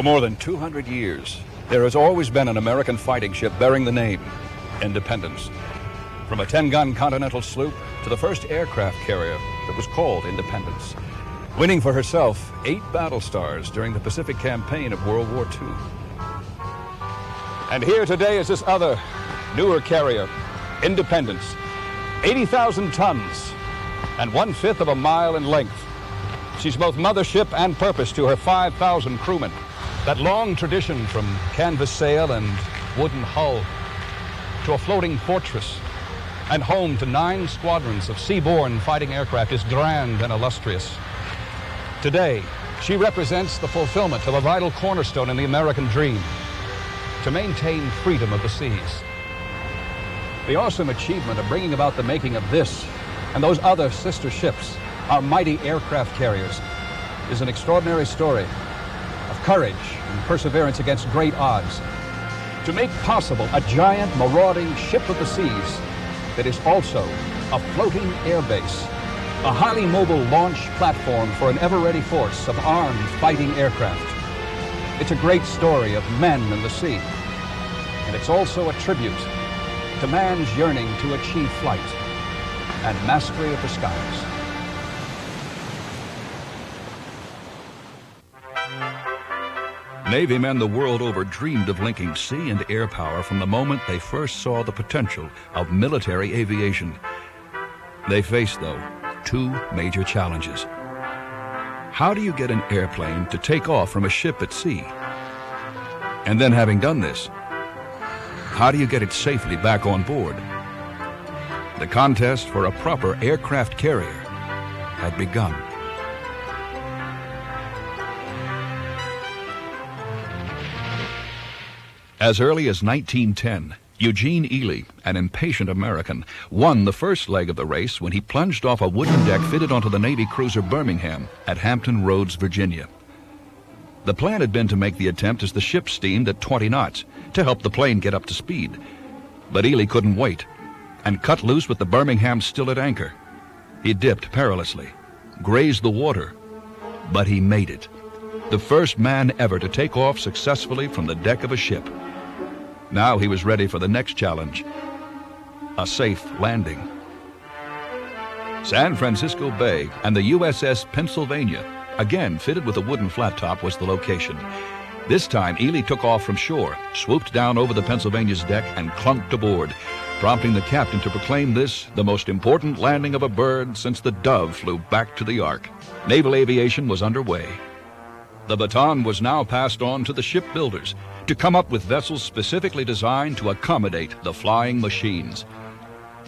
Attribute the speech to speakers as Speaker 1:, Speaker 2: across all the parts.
Speaker 1: more than 200 years, there has always been an American fighting ship bearing the name Independence. From a 10-gun Continental sloop to the first aircraft carrier that was called Independence, winning for herself 8 battle stars during the Pacific campaign of World War II. And here today is this other, newer carrier, Independence, 80,000 tons and 1/5 of a mile in length. She's both mothership and purpose to her 5,000 crewmen. That long tradition from canvas sail and wooden hull to a floating fortress and home to 9 squadrons of seaborne fighting aircraft is grand and illustrious. Today, she represents the fulfillment of a vital cornerstone in the American dream, to maintain freedom of the seas. The awesome achievement of bringing about the making of this and those other sister ships, our mighty aircraft carriers, is an extraordinary story of courage and perseverance against great odds. To make possible a giant marauding ship of the seas that is also a floating air base, a highly mobile launch platform for an ever-ready force of armed fighting aircraft. It's a great story of men and the sea, and it's also a tribute to man's yearning to achieve flight and mastery of the skies.
Speaker 2: Navy men the world over dreamed of linking sea and air power from the moment they first saw the potential of military aviation. They faced, though, 2 major challenges. How do you get an airplane to take off from a ship at sea? And then, having done this, how do you get it safely back on board? The contest for a proper aircraft carrier had begun. As early as 1910, Eugene Ely, an impatient American, won the first leg of the race when he plunged off a wooden deck fitted onto the Navy cruiser Birmingham at Hampton Roads, Virginia. The plan had been to make the attempt as the ship steamed at 20 knots to help the plane get up to speed. But Ely couldn't wait and cut loose with the Birmingham still at anchor. He dipped perilously, grazed the water, but he made it. The first man ever to take off successfully from the deck of a ship. Now he was ready for the next challenge, a safe landing. San Francisco Bay and the USS Pennsylvania, again fitted with a wooden flat top, was the location. This time, Ely took off from shore, swooped down over the Pennsylvania's deck, and clunked aboard, prompting the captain to proclaim this the most important landing of a bird since the dove flew back to the ark. Naval aviation was underway. The baton was now passed on to the shipbuilders to come up with vessels specifically designed to accommodate the flying machines.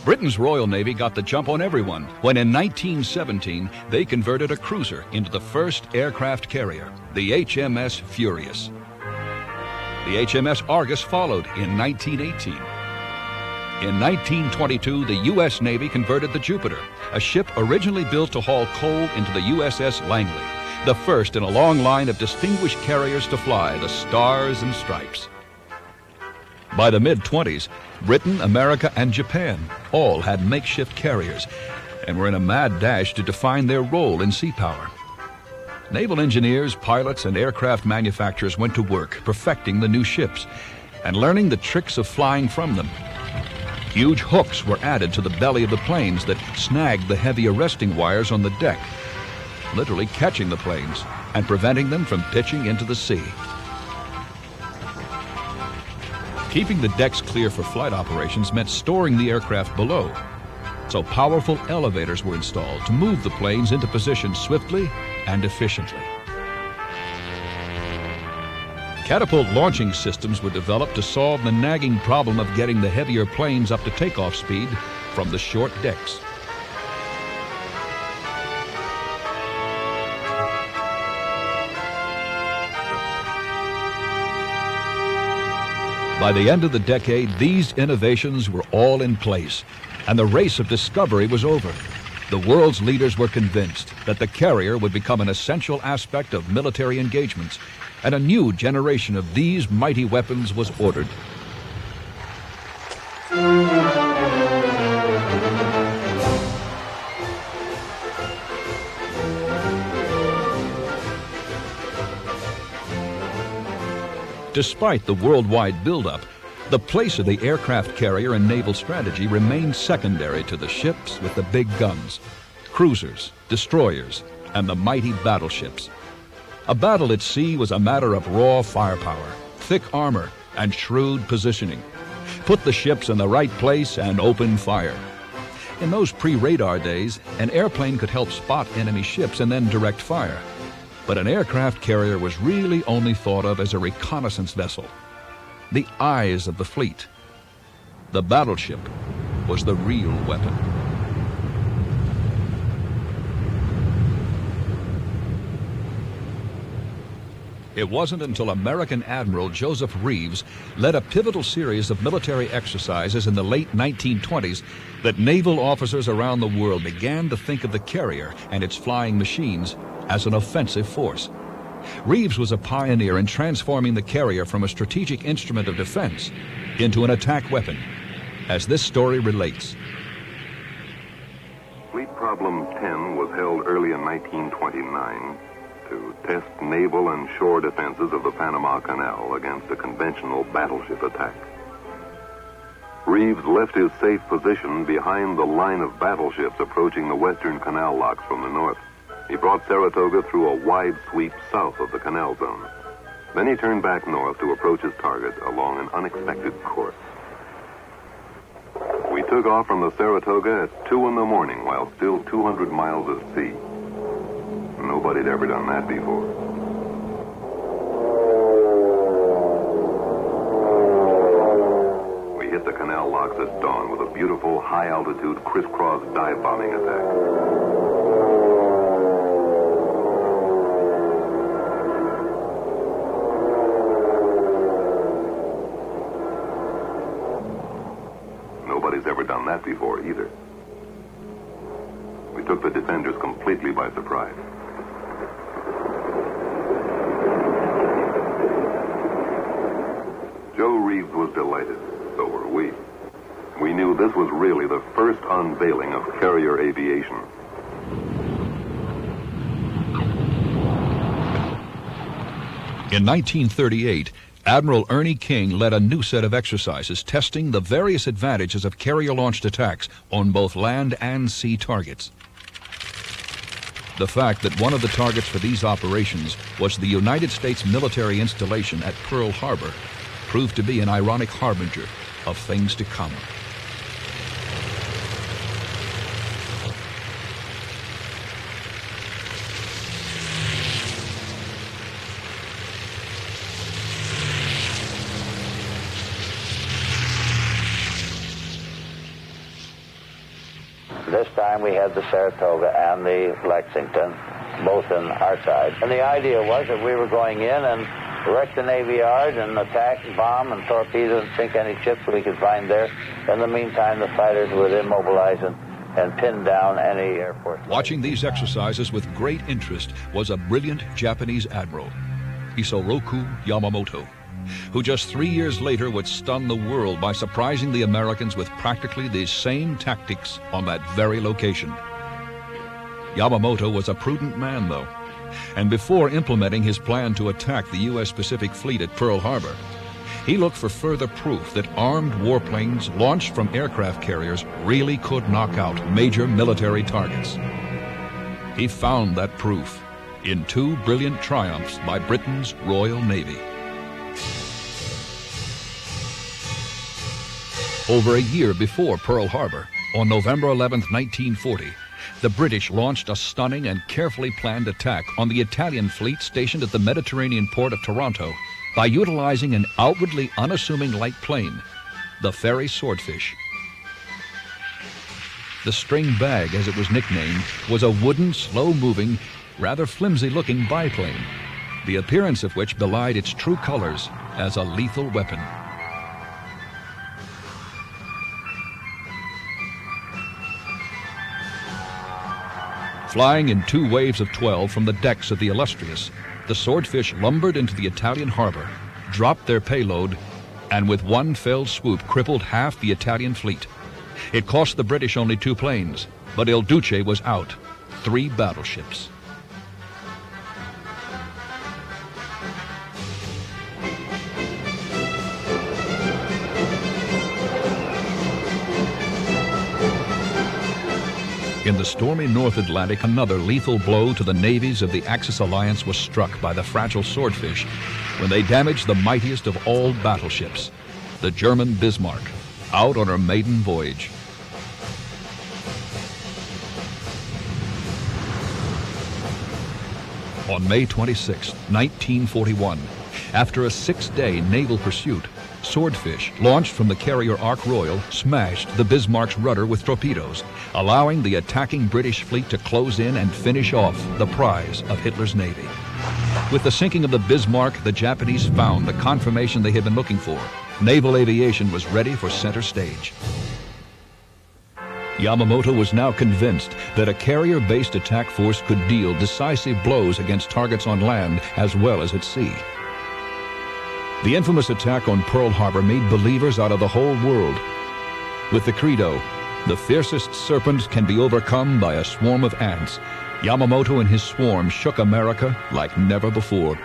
Speaker 2: Britain's Royal Navy got the jump on everyone when in 1917 they converted a cruiser into the first aircraft carrier, the HMS Furious. The HMS Argus followed in 1918. In 1922, the U.S. Navy converted the Jupiter, a ship originally built to haul coal, into the USS Langley, the first in a long line of distinguished carriers to fly the Stars and Stripes. By the mid-20s, Britain, America, and Japan all had makeshift carriers and were in a mad dash to define their role in sea power. Naval engineers, pilots, and aircraft manufacturers went to work perfecting the new ships and learning the tricks of flying from them. Huge hooks were added to the belly of the planes that snagged the heavy arresting wires on the deck, literally catching the planes and preventing them from pitching into the sea. Keeping the decks clear for flight operations meant storing the aircraft below, so powerful elevators were installed to move the planes into position swiftly and efficiently. Catapult launching systems were developed to solve the nagging problem of getting the heavier planes up to takeoff speed from the short decks. By the end of the decade, these innovations were all in place, and the race of discovery was over. The world's leaders were convinced that the carrier would become an essential aspect of military engagements, and a new generation of these mighty weapons was ordered. Despite the worldwide buildup, the place of the aircraft carrier in naval strategy remained secondary to the ships with the big guns, cruisers, destroyers, and the mighty battleships. A battle at sea was a matter of raw firepower, thick armor, and shrewd positioning. Put the ships in the right place and open fire. In those pre-radar days, an airplane could help spot enemy ships and then direct fire. But an aircraft carrier was really only thought of as a reconnaissance vessel, the eyes of the fleet. The battleship was the real weapon. It wasn't until American Admiral Joseph Reeves led a pivotal series of military exercises in the late 1920s that naval officers around the world began to think of the carrier and its flying machines as an offensive force. Reeves was a pioneer in transforming the carrier from a strategic instrument of defense into an attack weapon, as this story relates.
Speaker 3: Fleet Problem 10 was held early in 1929 to test naval and shore defenses of the Panama Canal against a conventional battleship attack. Reeves left his safe position behind the line of battleships approaching the western canal locks from the north. He brought Saratoga through a wide sweep south of the canal zone. Then he turned back north to approach his target along an unexpected course. We took off from the Saratoga at 2 in the morning while still 200 miles at sea. Nobody'd ever done that before. We hit the canal locks at dawn with a beautiful high-altitude crisscross dive bombing attack. Nobody's ever done that before either. We took the defenders completely by surprise. Joe Reeves was delighted, so were we. We knew this was really the first unveiling of carrier aviation.
Speaker 2: In 1938, Admiral Ernie King led a new set of exercises testing the various advantages of carrier-launched attacks on both land and sea targets. The fact that one of the targets for these operations was the United States military installation at Pearl Harbor proved to be an ironic harbinger of things to come.
Speaker 4: This time we had the Saratoga and the Lexington, both in our side. And the idea was that we were going in and wreck the Navy Yard and attack, bomb, and torpedo and sink any ships we could find there. In the meantime, the fighters would immobilize and pin down any Air Force.
Speaker 2: Watching these exercises with great interest was a brilliant Japanese admiral, Isoroku Yamamoto, who just 3 years later would stun the world by surprising the Americans with practically these same tactics on that very location. Yamamoto was a prudent man, though, and before implementing his plan to attack the U.S. Pacific Fleet at Pearl Harbor, he looked for further proof that armed warplanes launched from aircraft carriers really could knock out major military targets. He found that proof in 2 brilliant triumphs by Britain's Royal Navy. Over a year before Pearl Harbor, on November 11, 1940, the British launched a stunning and carefully planned attack on the Italian fleet stationed at the Mediterranean port of Taranto by utilizing an outwardly unassuming light plane, the ferry Swordfish. The string bag, as it was nicknamed, was a wooden, slow-moving, rather flimsy-looking biplane, the appearance of which belied its true colors as a lethal weapon. Flying in 2 waves of 12 from the decks of the Illustrious, the Swordfish lumbered into the Italian harbor, dropped their payload, and with one fell swoop crippled half the Italian fleet. It cost the British only 2 planes, but Il Duce was out, 3 battleships. In the stormy North Atlantic, another lethal blow to the navies of the Axis alliance was struck by the fragile Swordfish when they damaged the mightiest of all battleships, the German Bismarck, out on her maiden voyage. On May 26, 1941, after a 6-day naval pursuit, Swordfish, launched from the carrier Ark Royal, smashed the Bismarck's rudder with torpedoes, allowing the attacking British fleet to close in and finish off the prize of Hitler's navy. With the sinking of the Bismarck, the Japanese found the confirmation they had been looking for. Naval aviation was ready for center stage. Yamamoto was now convinced that a carrier-based attack force could deal decisive blows against targets on land as well as at sea. The infamous attack on Pearl Harbor made believers out of the whole world. With the credo, "The fiercest serpent can be overcome by a swarm of ants," Yamamoto and his swarm shook America like never before.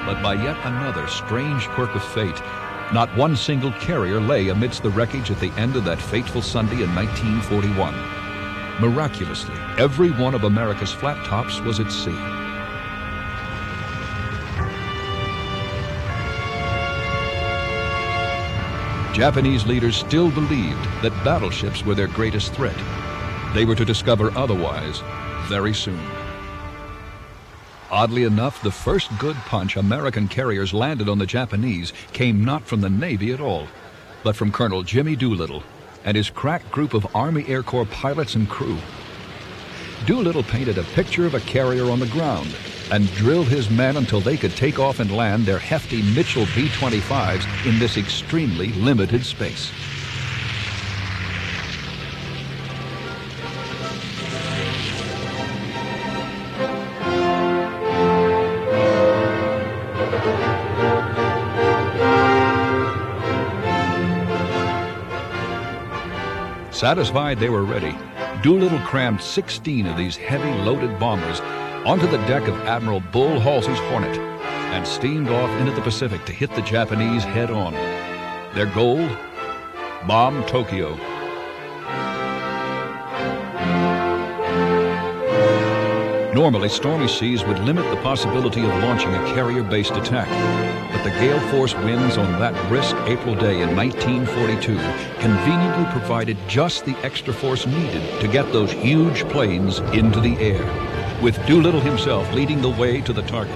Speaker 2: But by yet another strange quirk of fate, not one single carrier lay amidst the wreckage at the end of that fateful Sunday in 1941. Miraculously, every one of America's flat tops was at sea. Japanese leaders still believed that battleships were their greatest threat. They were to discover otherwise very soon. Oddly enough, the first good punch American carriers landed on the Japanese came not from the Navy at all, but from Colonel Jimmy Doolittle and his crack group of Army Air Corps pilots and crew. Doolittle painted a picture of a carrier on the ground and drilled his men until they could take off and land their hefty Mitchell B-25s in this extremely limited space. Satisfied they were ready, Doolittle crammed 16 of these heavy loaded bombers onto the deck of Admiral Bull Halsey's Hornet and steamed off into the Pacific to hit the Japanese head on. Their goal? Bomb Tokyo. Normally, stormy seas would limit the possibility of launching a carrier-based attack, but the gale force winds on that brisk April day in 1942 conveniently provided just the extra force needed to get those huge planes into the air, with Doolittle himself leading the way to the target.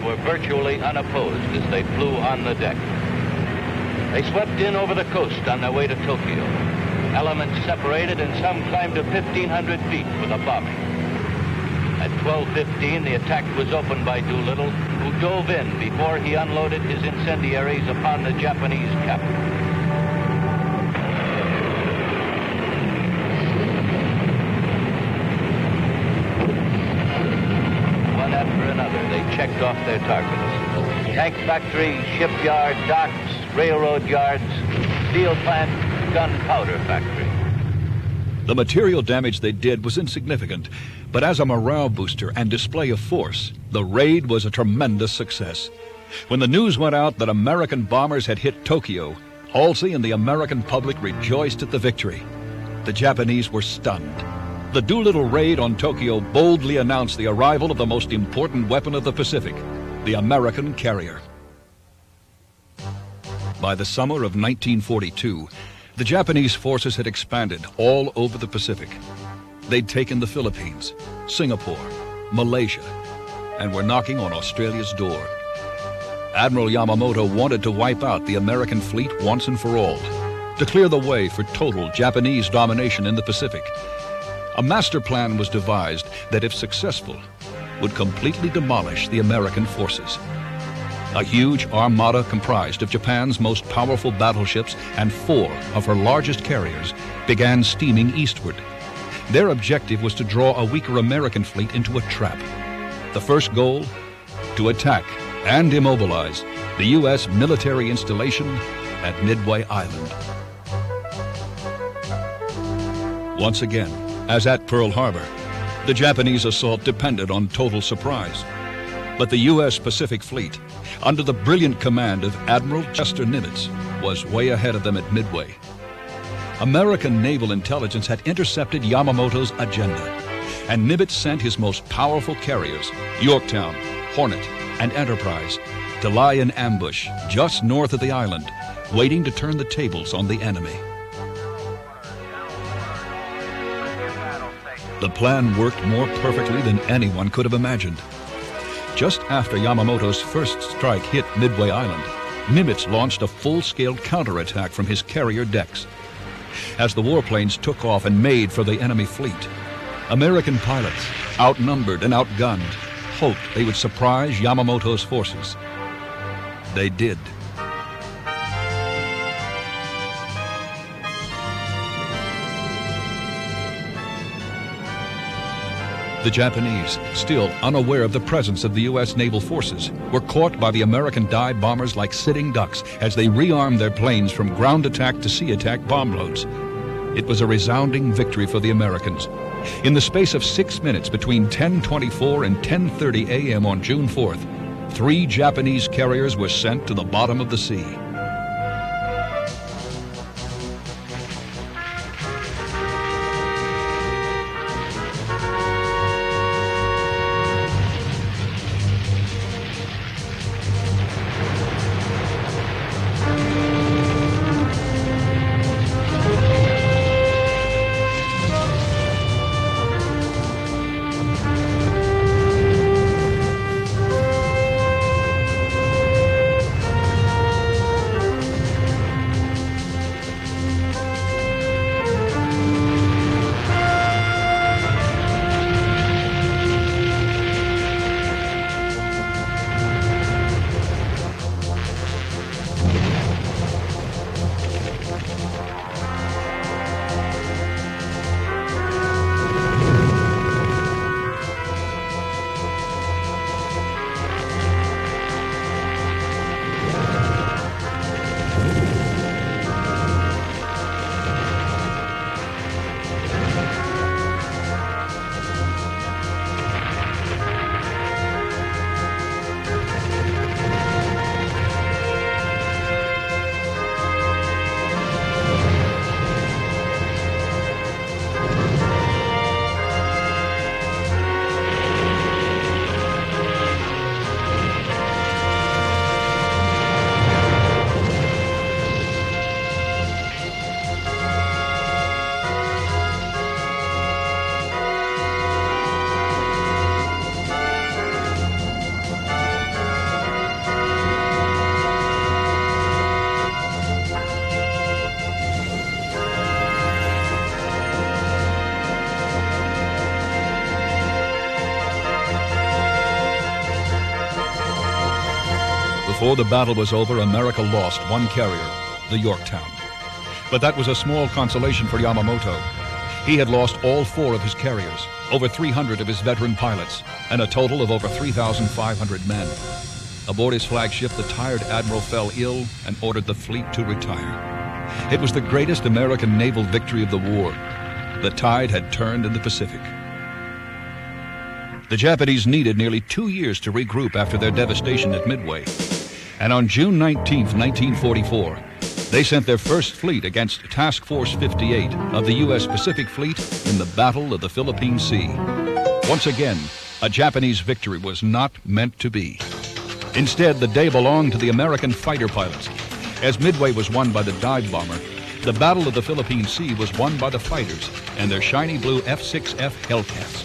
Speaker 5: Were virtually unopposed as they flew on the deck. They swept in over the coast on their way to Tokyo. Elements separated and some climbed to 1,500 feet for the bombing. At 12:15, the attack was opened by Doolittle, who dove in before he unloaded his incendiaries upon the Japanese captain. One after another, they checked off their targets. Tank factory, shipyard, docks, railroad yards, steel plant, gunpowder factory.
Speaker 2: The material damage they did was insignificant, but as a morale booster and display of force, the raid was a tremendous success. When the news went out that American bombers had hit Tokyo, Halsey and the American public rejoiced at the victory. The Japanese were stunned. The Doolittle raid on Tokyo boldly announced the arrival of the most important weapon of the Pacific, the American carrier. By the summer of 1942, the Japanese forces had expanded all over the Pacific. They'd taken the Philippines, Singapore, Malaysia, and were knocking on Australia's door. Admiral Yamamoto wanted to wipe out the American fleet once and for all, to clear the way for total Japanese domination in the Pacific. A master plan was devised that, if successful, would completely demolish the American forces. A huge armada comprised of Japan's most powerful battleships and 4 of her largest carriers began steaming eastward. Their objective was to draw a weaker American fleet into a trap. The first goal, to attack and immobilize the U.S. military installation at Midway Island. Once again, as at Pearl Harbor, the Japanese assault depended on total surprise. But the U.S. Pacific Fleet, under the brilliant command of Admiral Chester Nimitz, was way ahead of them at Midway. American naval intelligence had intercepted Yamamoto's agenda, and Nimitz sent his most powerful carriers, Yorktown, Hornet, and Enterprise, to lie in ambush just north of the island, waiting to turn the tables on the enemy. The plan worked more perfectly than anyone could have imagined. Just after Yamamoto's first strike hit Midway Island, Nimitz launched a full-scale counterattack from his carrier decks. As the warplanes took off and made for the enemy fleet, American pilots, outnumbered and outgunned, hoped they would surprise Yamamoto's forces. They did. The Japanese, still unaware of the presence of the U.S. naval forces, were caught by the American dive bombers like sitting ducks as they rearmed their planes from ground attack to sea attack bomb loads. It was a resounding victory for the Americans. In the space of 6 minutes between 10:24 and 10:30 a.m. on June 4th, 3 Japanese carriers were sent to the bottom of the sea. Before the battle was over, America lost one carrier, the Yorktown. But that was a small consolation for Yamamoto. He had lost all 4 of his carriers, over 300 of his veteran pilots, and a total of over 3,500 men. Aboard his flagship, the tired admiral fell ill and ordered the fleet to retire. It was the greatest American naval victory of the war. The tide had turned in the Pacific. The Japanese needed nearly 2 years to regroup after their devastation at Midway. And on June 19, 1944, they sent their first fleet against Task Force 58 of the U.S. Pacific Fleet in the Battle of the Philippine Sea. Once again, a Japanese victory was not meant to be. Instead, the day belonged to the American fighter pilots. As Midway was won by the dive bomber, the Battle of the Philippine Sea was won by the fighters and their shiny blue F-6F Hellcats.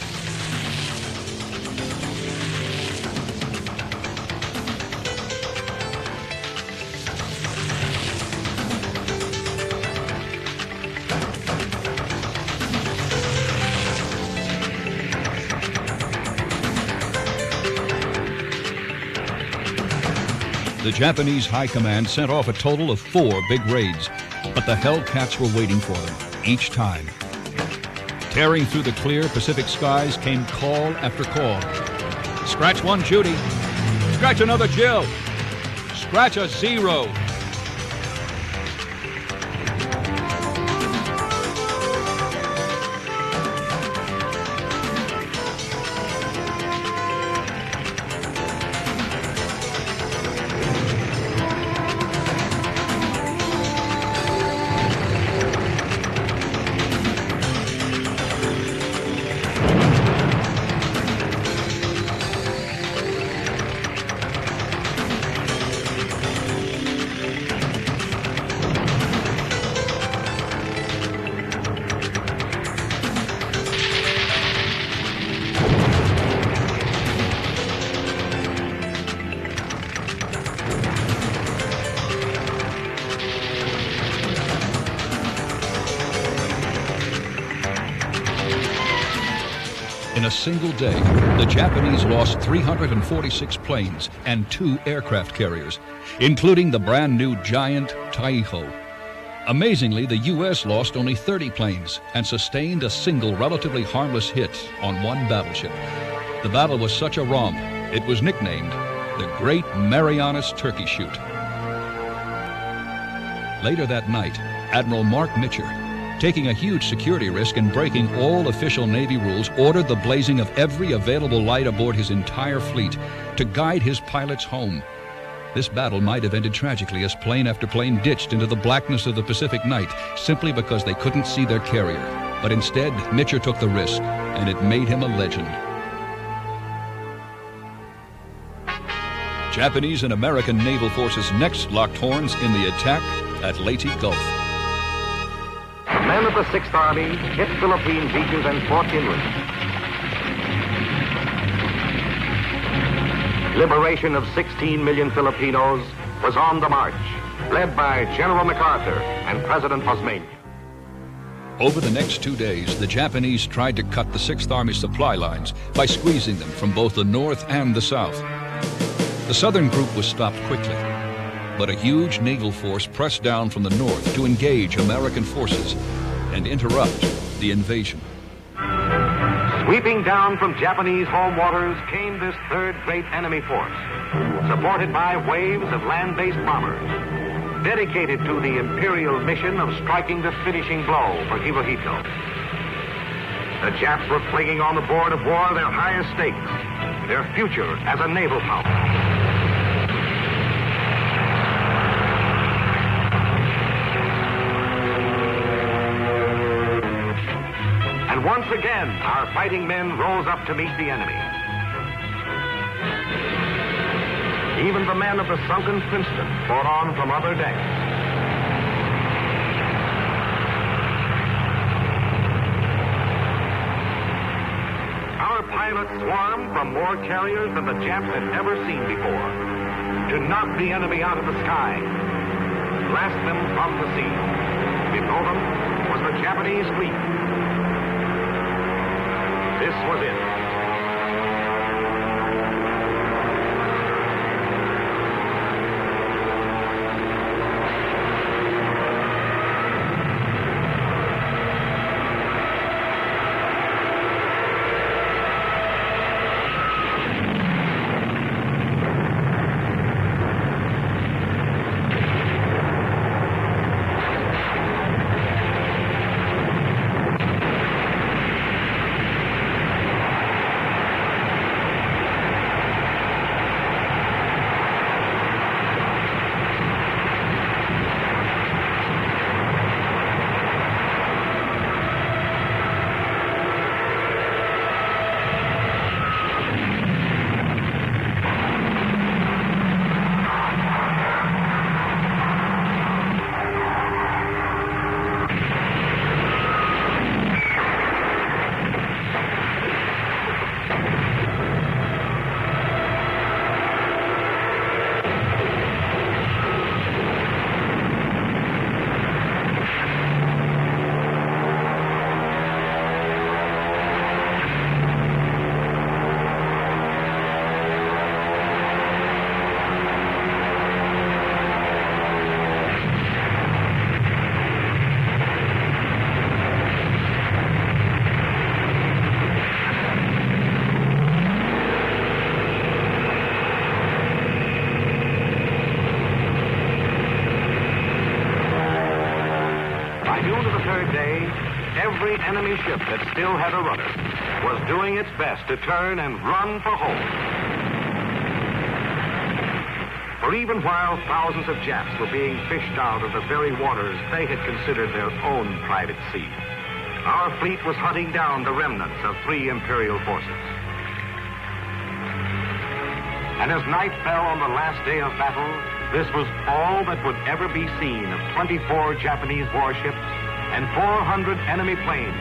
Speaker 2: The Japanese High Command sent off a total of 4 big raids, but the Hellcats were waiting for them, each time. Tearing through the clear Pacific skies came call after call. Scratch 1, Judy. Scratch another, Jill. Scratch a 0. In a single day, the Japanese lost 346 planes and 2 aircraft carriers, including the brand new giant Taiho. Amazingly, the U.S. lost only 30 planes and sustained a single relatively harmless hit on 1 battleship. The battle was such a romp, it was nicknamed the Great Marianas Turkey Shoot. Later that night, Admiral Mark Mitcher, taking a huge security risk and breaking all official Navy rules, ordered the blazing of every available light aboard his entire fleet to guide his pilots home. This battle might have ended tragically as plane after plane ditched into the blackness of the Pacific night simply because they couldn't see their carrier. But instead, Mitcher took the risk, and it made him a legend. Japanese and American naval forces next locked horns in the attack at Leyte Gulf.
Speaker 6: Men of the 6th Army hit Philippine beaches and fought inland. Liberation of 16 million Filipinos was on the march, led by General MacArthur and President Osmeña.
Speaker 2: Over the next 2 days, the Japanese tried to cut the 6th Army supply lines by squeezing them from both the north and the south. The southern group was stopped quickly, but a huge naval force pressed down from the north to engage American forces and interrupt the invasion.
Speaker 6: Sweeping down from Japanese home waters came this third great enemy force, supported by waves of land-based bombers, dedicated to the imperial mission of striking the finishing blow for Hirohito. The Japs were flinging on the board of war their highest stakes, their future as a naval power. And once again, our fighting men rose up to meet the enemy. Even the men of the sunken Princeton fought on from other decks. Our pilots swarmed from more carriers than the Japs had ever seen before to knock the enemy out of the sky, blast them from the sea. Below them was the Japanese fleet. This was it. every enemy ship that still had a rudder was doing its best to turn and run for home. For even while thousands of Japs were being fished out of the very waters they had considered their own private sea, our fleet was hunting down the remnants of 3 Imperial forces. And as night fell on the last day of battle, this was all that would ever be seen of 24 Japanese warships and 400 enemy planes.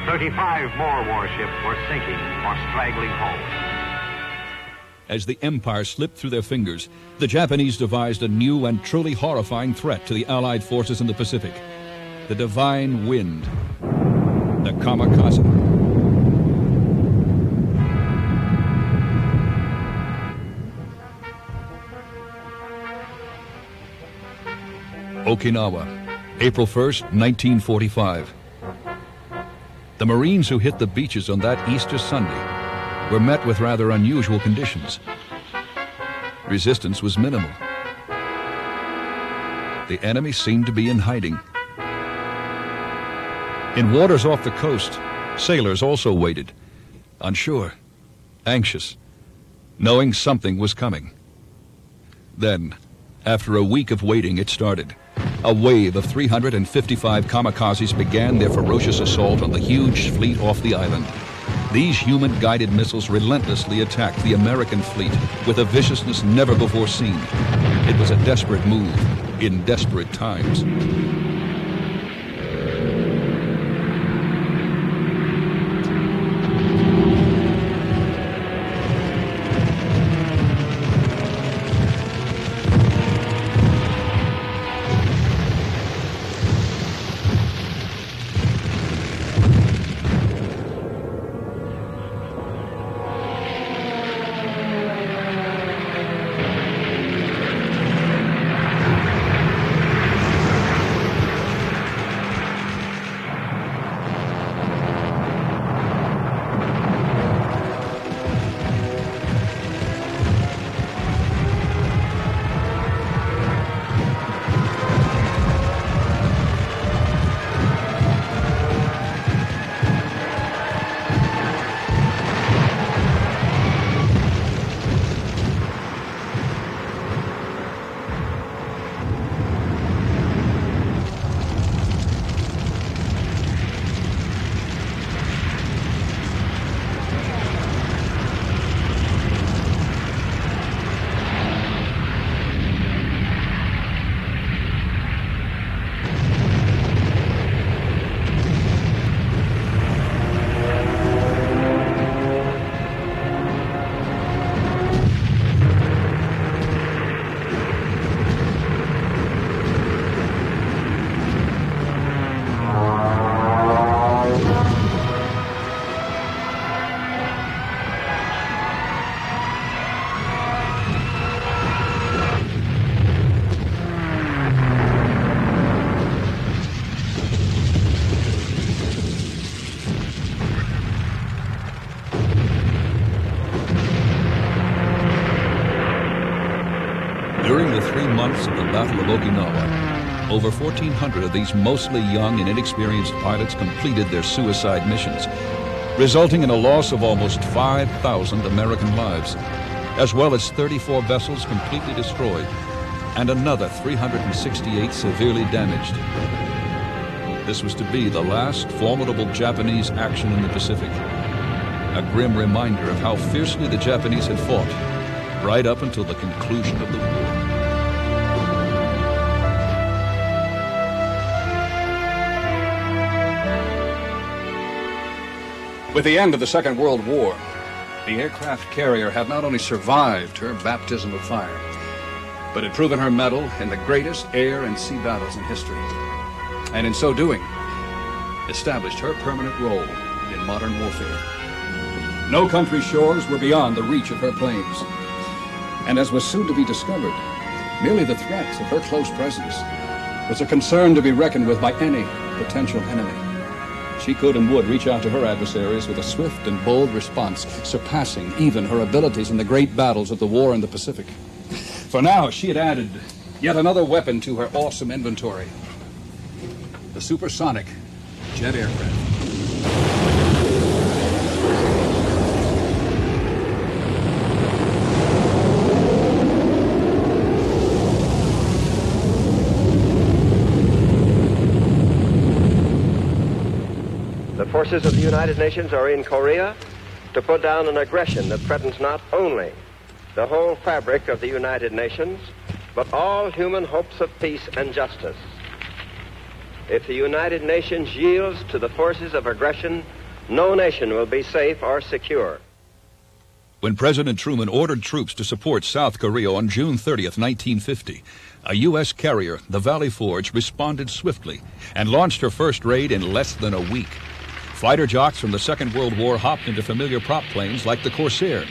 Speaker 6: 35 more warships were sinking or straggling home.
Speaker 2: As the Empire slipped through their fingers, the Japanese devised a new and truly horrifying threat to the Allied forces in the Pacific. The divine wind, the Kamikaze. Okinawa, April 1st, 1945. The Marines who hit the beaches on that Easter Sunday were met with rather unusual conditions. Resistance was minimal. The enemy seemed to be in hiding. In waters off the coast, sailors also waited, unsure, anxious, knowing something was coming. Then, after a week of waiting, it started. A wave of 355 kamikazes began their ferocious assault on the huge fleet off the island. These human-guided missiles relentlessly attacked the American fleet with a viciousness never before seen. It was a desperate move in desperate times. During the 3 months of the Battle of Okinawa, over 1,400 of these mostly young and inexperienced pilots completed their suicide missions, resulting in a loss of almost 5,000 American lives, as well as 34 vessels completely destroyed, and another 368 severely damaged. This was to be the last formidable Japanese action in the Pacific, a grim reminder of how fiercely the Japanese had fought right up until the conclusion of the war.
Speaker 1: With the end of the Second World War, the aircraft carrier had not only survived her baptism of fire, but had proven her mettle in the greatest air and sea battles in history, and in so doing, established her permanent role in modern warfare. No country's shores were beyond the reach of her planes, and as was soon to be discovered, merely the threat of her close presence was a concern to be reckoned with by any potential enemy. She could and would reach out to her adversaries with a swift and bold response, surpassing even her abilities in the great battles of the war in the Pacific. For now, she had added yet another weapon to her awesome inventory. The the supersonic jet aircraft.
Speaker 7: The forces of the United Nations are in Korea to put down an aggression that threatens not only the whole fabric of the United Nations, but all human hopes of peace and justice. If the United Nations yields to the forces of aggression, no nation will be safe or secure.
Speaker 2: When President Truman ordered troops to support South Korea on June 30th, 1950, a U.S. carrier, the Valley Forge, responded swiftly and launched her first raid in less than a week. Fighter jocks from the Second World War hopped into familiar prop planes like the Corsair.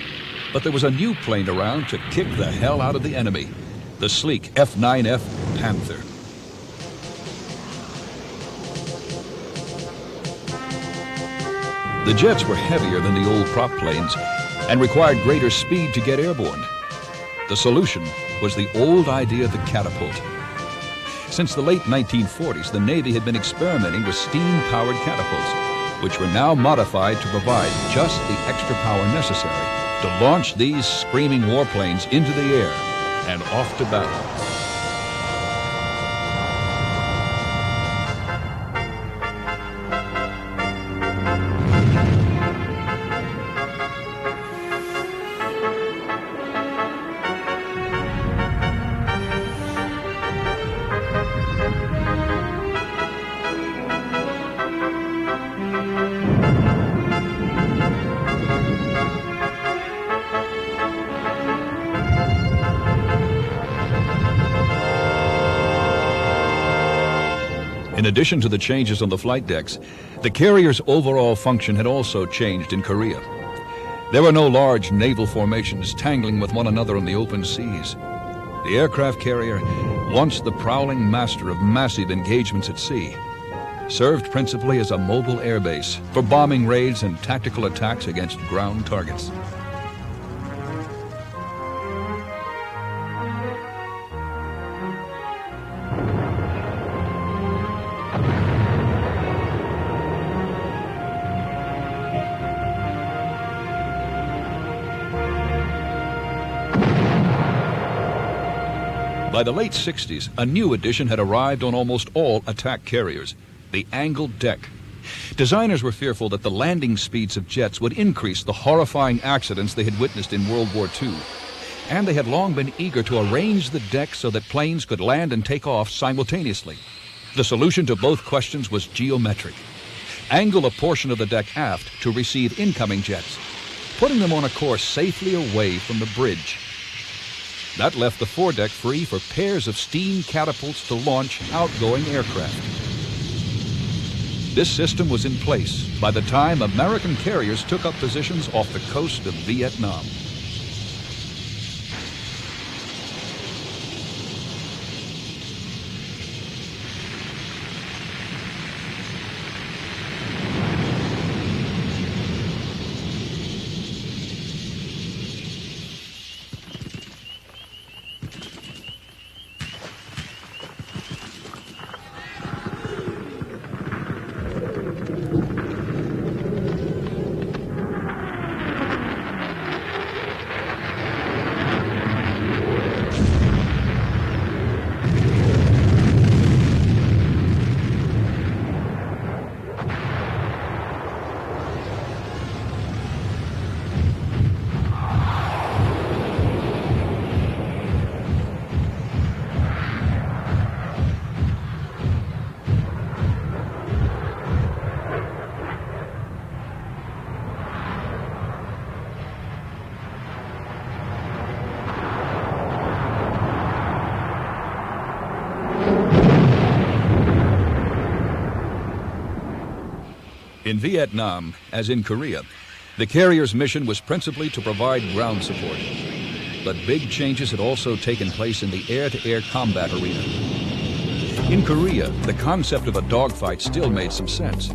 Speaker 2: But there was a new plane around to kick the hell out of the enemy, the sleek F-9F Panther. The jets were heavier than the old prop planes and required greater speed to get airborne. The solution was the old idea of the catapult. Since the late 1940s, the Navy had been experimenting with steam-powered catapults, which were now modified to provide just the extra power necessary to launch these screaming warplanes into the air and off to battle. In addition to the changes on the flight decks, the carrier's overall function had also changed in Korea. There were no large naval formations tangling with one another in the open seas. The aircraft carrier, once the prowling master of massive engagements at sea, served principally as a mobile airbase for bombing raids and tactical attacks against ground targets. By the late 60s, a new addition had arrived on almost all attack carriers, the angled deck. Designers were fearful that the landing speeds of jets would increase the horrifying accidents they had witnessed in World War II. And they had long been eager to arrange the deck so that planes could land and take off simultaneously. The solution to both questions was geometric. Angle a portion of the deck aft to receive incoming jets, putting them on a course safely away from the bridge. That left the foredeck free for pairs of steam catapults to launch outgoing aircraft. This system was in place by the time American carriers took up positions off the coast of Vietnam. In Vietnam, as in Korea, the carrier's mission was principally to provide ground support. But big changes had also taken place in the air-to-air combat arena. In Korea, the concept of a dogfight still made some sense.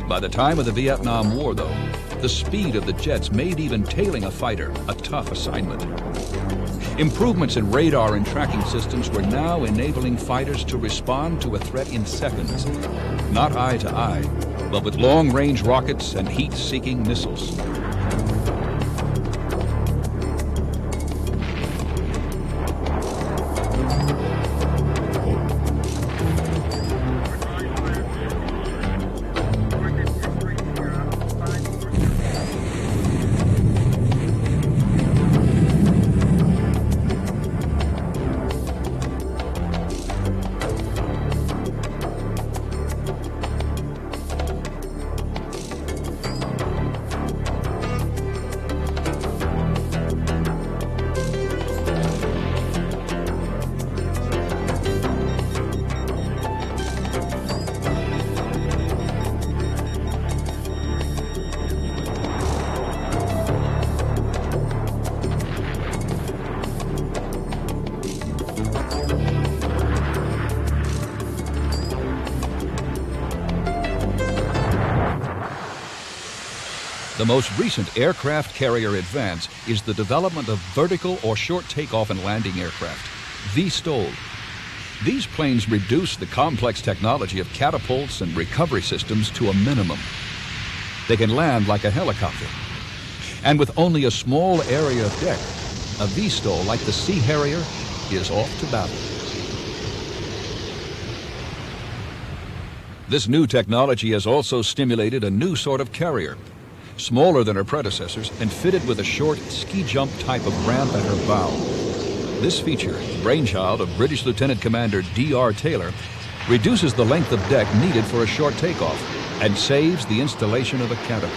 Speaker 2: By the time of the Vietnam War, though, the speed of the jets made even tailing a fighter a tough assignment. Improvements in radar and tracking systems were now enabling fighters to respond to a threat in seconds, not eye to eye, but with long-range rockets and heat-seeking missiles. The most recent aircraft carrier advance is the development of vertical or short takeoff and landing aircraft, VTOL. These planes reduce the complex technology of catapults and recovery systems to a minimum. They can land like a helicopter. And with only a small area of deck, a VTOL like the Sea Harrier is off to battle. This new technology has also stimulated a new sort of carrier, smaller than her predecessors and fitted with a short ski jump type of ramp at her bow. This feature, the brainchild of British Lieutenant Commander D.R. Taylor, reduces the length of deck needed for a short takeoff and saves the installation of a catapult.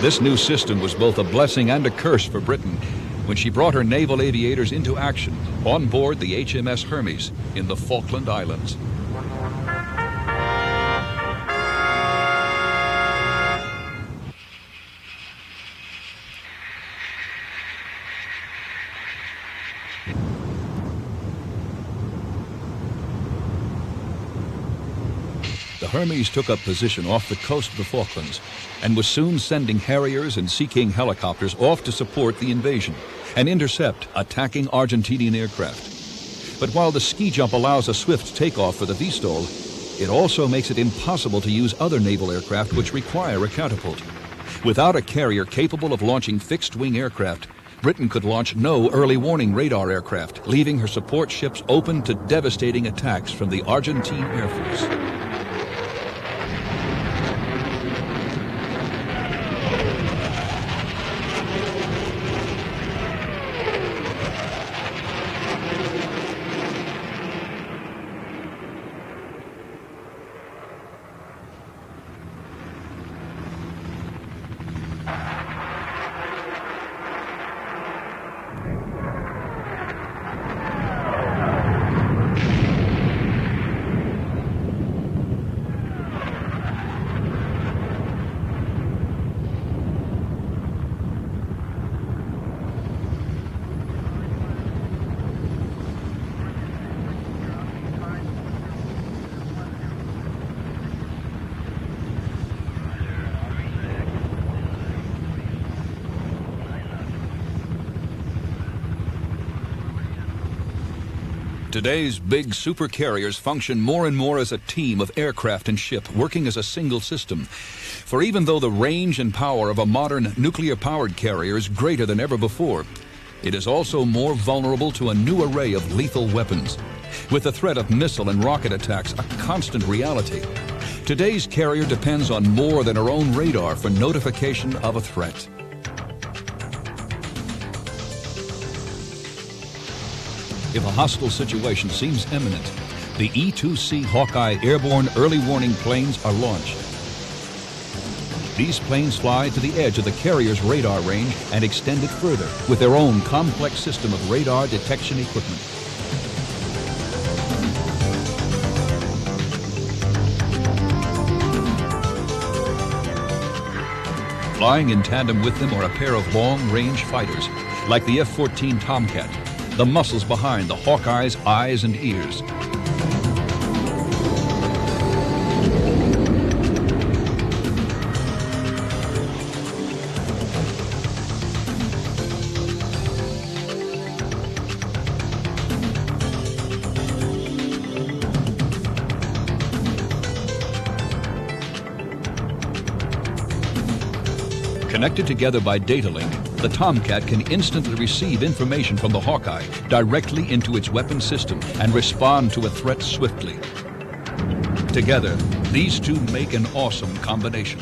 Speaker 2: This new system was both a blessing and a curse for Britain when she brought her naval aviators into action on board the HMS Hermes in the Falkland Islands. The Hermes took up position off the coast of the Falklands and was soon sending Harriers and Sea King helicopters off to support the invasion and intercept attacking Argentinian aircraft. But while the ski jump allows a swift takeoff for the VTOL, it also makes it impossible to use other naval aircraft which require a catapult. Without a carrier capable of launching fixed-wing aircraft, Britain could launch no early warning radar aircraft, leaving her support ships open to devastating attacks from the Argentine Air Force. Today's big supercarriers function more and more as a team of aircraft and ship working as a single system. For even though the range and power of a modern nuclear-powered carrier is greater than ever before, it is also more vulnerable to a new array of lethal weapons. With the threat of missile and rocket attacks a constant reality, today's carrier depends on more than her own radar for notification of a threat. If a hostile situation seems imminent, the E-2C Hawkeye airborne early warning planes are launched. These planes fly to the edge of the carrier's radar range and extend it further with their own complex system of radar detection equipment. Flying in tandem with them are a pair of long-range fighters, like the F-14 Tomcat, the muscles behind the Hawkeye's eyes and ears. Connected together by data link, the Tomcat can instantly receive information from the Hawkeye directly into its weapon system and respond to a threat swiftly. Together, these two make an awesome combination.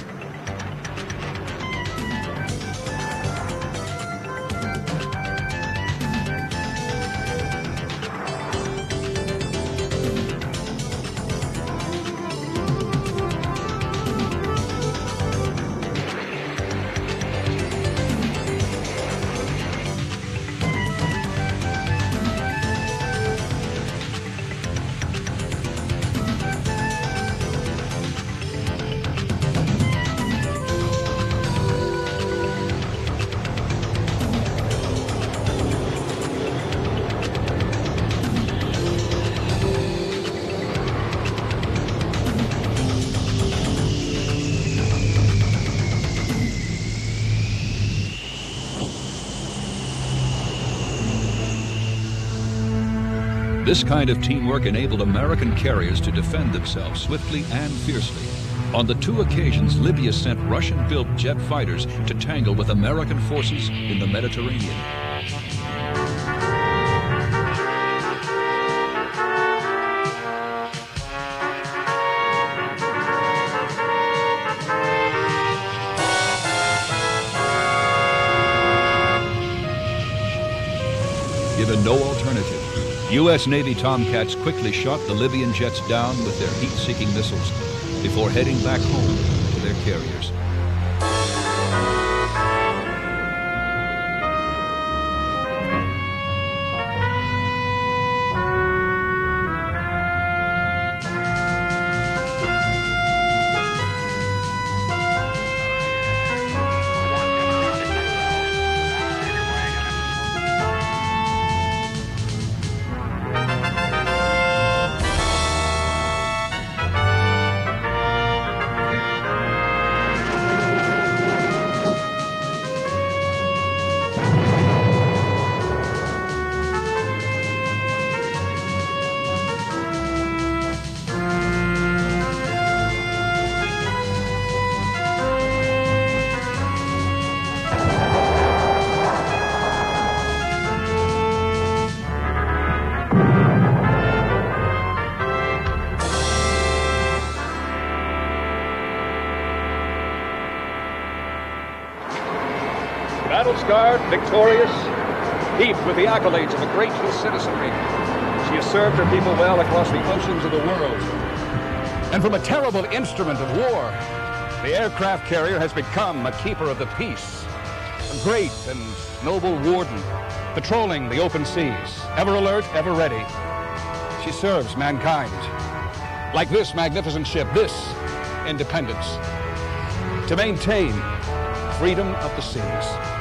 Speaker 2: This kind of teamwork enabled American carriers to defend themselves swiftly and fiercely. On the two occasions, Libya sent Russian-built jet fighters to tangle with American forces in the Mediterranean. Given no alternative, U.S. Navy Tomcats quickly shot the Libyan jets down with their heat-seeking missiles before heading back home to their carriers.
Speaker 1: Battle-scarred, victorious, heaped with the accolades of a grateful citizenry, she has served her people well across the oceans of the world. And from a terrible instrument of war, the aircraft carrier has become a keeper of the peace, a great and noble warden, patrolling the open seas, ever alert, ever ready. She serves mankind. Like this magnificent ship, this Independence, to maintain freedom of the seas.